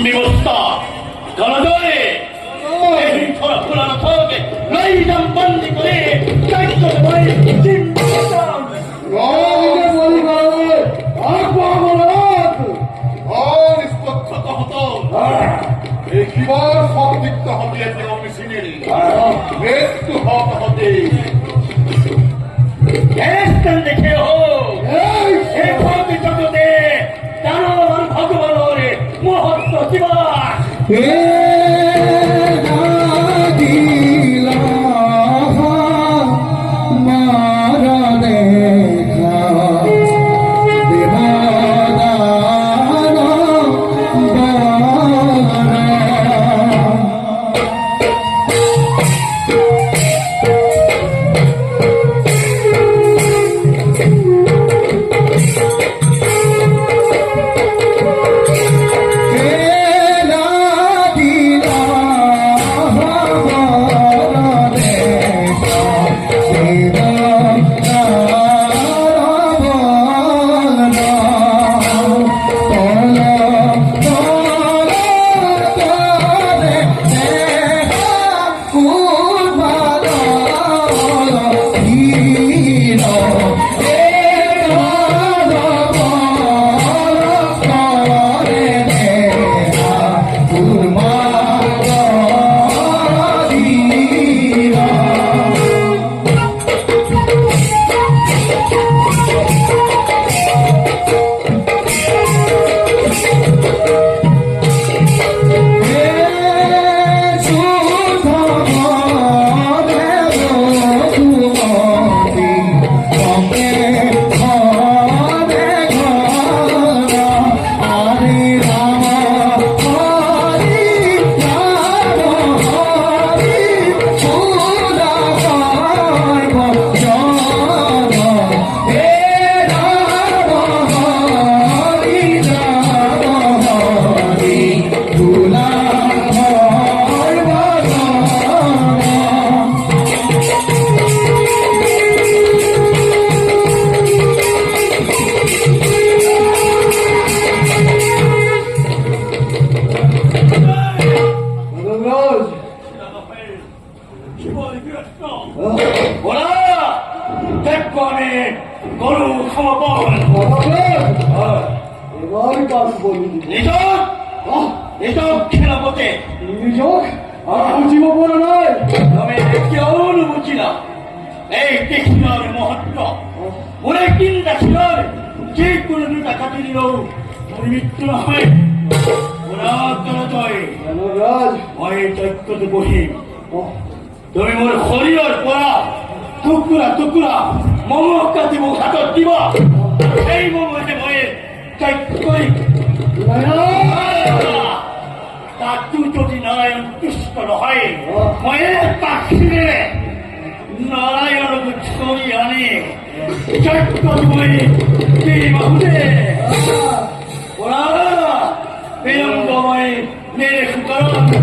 ব্যবস্থা জনজনে এই ছড়া ফোলানো থাকে নাই দাম বন্দি করে দায়িত্ব দেয় কিবার সব দিকতে হবে একটা মেশিনের মৃত্যু হতে হবে দেখে হোক এই ভক্তি জগতে দানব ভগবানের মহত্ব দিবস গরু খাওয়া পাওয়া এবার কাজ বলি নিযোগ খেলাপথে নিযোগ আর বুঝিব বলে নয় আমি কেউ বুঝি না এই দেখিলার মহত্ব ওরে চিন্তা ছিল যে কোনো দুটা কাটি দিল ওর মৃত্যু না হয় ওরা জয় রাজ ভয়ে চৈক্যতে বহি তুমি মোর শরীরের পরা টুকুরা টুকুরা মমকা দিব হাতত দিব সেই মমতে ভয়ে চৈক্যই তাতু যদি নারায়ণ তুষ্ট নহয় ময়ে পাখিরে নারায়ণ ছড়ি আনে চৈক্য মই এই বাহুতে ওরা বিলম্বময় মেরে সুতরাং